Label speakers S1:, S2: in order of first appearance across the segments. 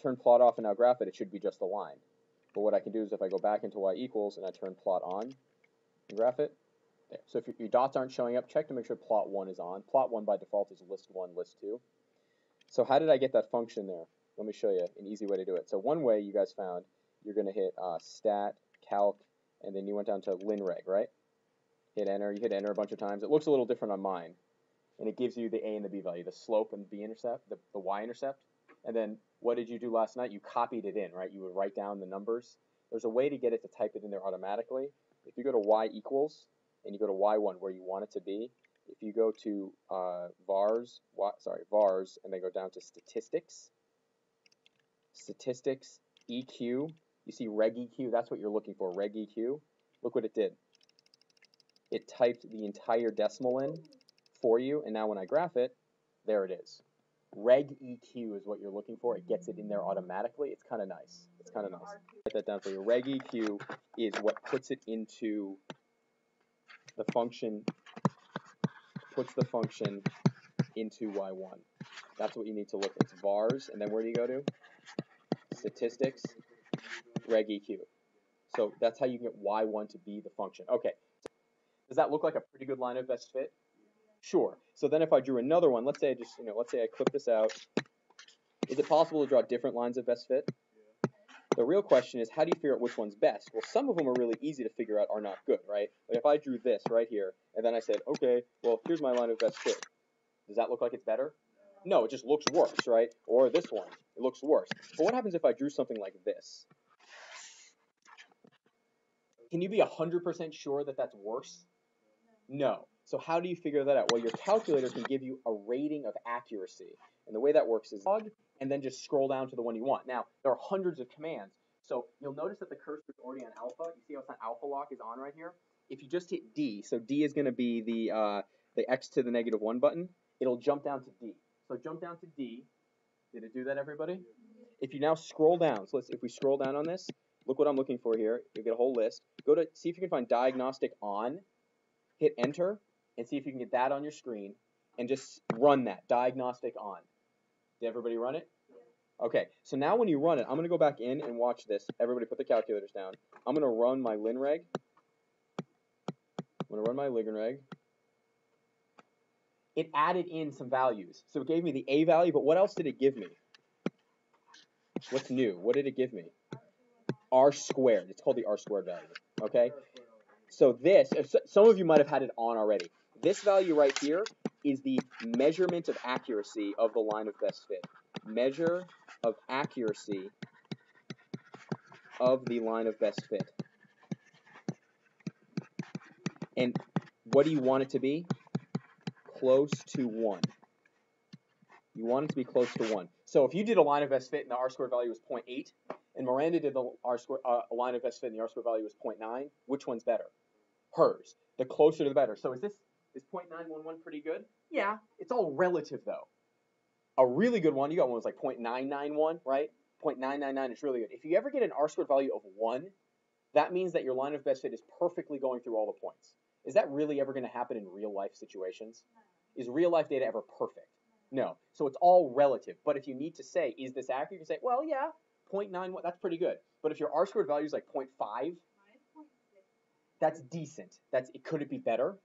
S1: turn plot off and now graph it, it should be just a line. But what I can do is if I go back into y equals and I turn plot on and graph it, there. So if your dots aren't showing up, check to make sure plot 1 is on. Plot 1 by default is list 1, list 2. So how did I get that function there? Let me show you an easy way to do it. So one way you guys found, you're going to hit stat, calc, and then you went down to linreg, right? Hit enter. You hit enter a bunch of times. It looks a little different on mine. And it gives you the a and the b value, the slope and the b-intercept, the y-intercept. And then what did you do last night? You copied it in, right? You would write down the numbers. There's a way to get it to type it in there automatically. If you go to y equals and you go to y1 where you want it to be, if you go to vars, and then go down to statistics, EQ, you see reg EQ, that's what you're looking for, reg EQ. Look what it did. It typed the entire decimal in for you, and now when I graph it, there it is. Reg EQ is what you're looking for. It gets it in there automatically. It's kind of nice. It's kind of nice. Write that down for you. Reg EQ is what puts it into the function, puts the function into y1. That's what you need to look at. It's vars, and then where do you go to? Statistics, reg EQ. So that's how you can get y1 to be the function. Okay. Does that look like a pretty good line of best fit? Sure. So then if I drew another one, let's say I just, let's say I clip this out. Is it possible to draw different lines of best fit? The real question is, how do you figure out which one's best? Well, some of them are really easy to figure out are not good, right? Like if I drew this right here, and then I said, okay, well, here's my line of best fit. Does that look like it's better? No, it just looks worse, right? Or this one, it looks worse. But what happens if I drew something like this? Can you be 100% sure that that's worse? No. So how do you figure that out? Well, your calculator can give you a rating of accuracy. And the way that works is log, and then just scroll down to the one you want. Now, there are hundreds of commands. So you'll notice that the cursor is already on alpha. You see how it's on alpha lock is on right here? If you just hit D, so D is going to be the X to the -1 button, it'll jump down to D. So jump down to D. Did it do that, everybody? If you now scroll down, so if we scroll down on this, look what I'm looking for here. You'll get a whole list. Go to, see if you can find diagnostic on, hit enter, and see if you can get that on your screen, and just run that, diagnostic on. Did everybody run it? Okay, so now when you run it, I'm going to go back in and watch this. Everybody put the calculators down. I'm going to run my linreg. It added in some values. So it gave me the A value, but what else did it give me? What's new? What did it give me? R squared. It's called the R squared value. Okay? So this, some of you might have had it on already. This value right here is the measurement of accuracy of the line of best fit. Measure of accuracy of the line of best fit. And what do you want it to be? Close to 1. You want it to be close to 1. So if you did a line of best fit and the R squared value was 0.8, and Miranda did the a line of best fit and the R squared value was 0.9, which one's better? Hers. The closer the better. So is 0.911 pretty good? Yeah. It's all relative though. A really good one, you got one was like 0.991, right? 0.999 is really good. If you ever get an R squared value of 1, that means that your line of best fit is perfectly going through all the points. Is that really ever going to happen in real life situations? Is real life data ever perfect? No. So it's all relative. But if you need to say, is this accurate? You can say, well, yeah, 0.91, that's pretty good. But if your R squared value is like 0.5, that's decent. Could it be better?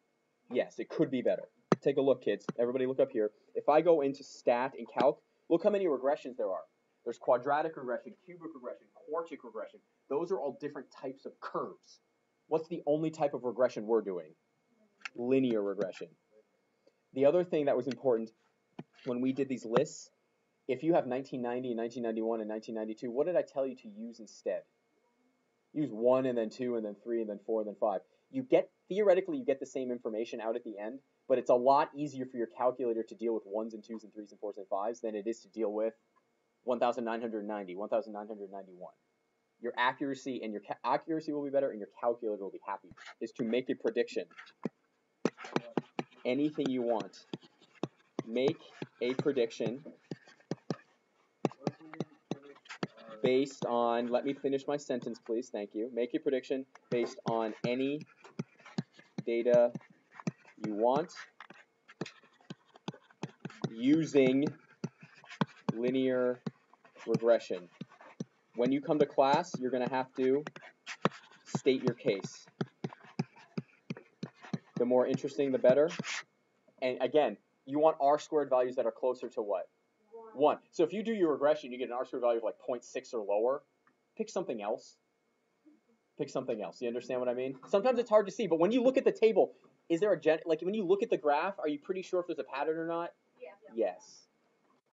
S1: Yes, it could be better. Take a look, kids. Everybody look up here. If I go into stat and calc, look how many regressions there are. There's quadratic regression, cubic regression, quartic regression. Those are all different types of curves. What's the only type of regression we're doing? Linear regression. The other thing that was important when we did these lists, if you have 1990 and 1991 and 1992, what did I tell you to use instead? Use 1 and then 2 and then 3 and then 4 and then 5. Theoretically, you get the same information out at the end, but it's a lot easier for your calculator to deal with 1s and 2s and 3s and 4s and 5s than it is to deal with 1,990, 1,991. Your accuracy will be better and your calculator will be happy. Is to make a prediction. Anything you want. Make a prediction based on, let me finish my sentence, please, thank you. Make a prediction based on any data you want using linear regression. When you come to class, you're going to have to state your case. The more interesting, the better. And again, you want r-squared values that are closer to what? 1. So if you do your regression, you get an r-squared value of like 0.6 or lower, pick something else. Pick something else. You understand what I mean? Sometimes it's hard to see, but when you look at the table, is there a like when you look at the graph, are you pretty sure if there's a pattern or not?
S2: Yeah.
S1: Yes.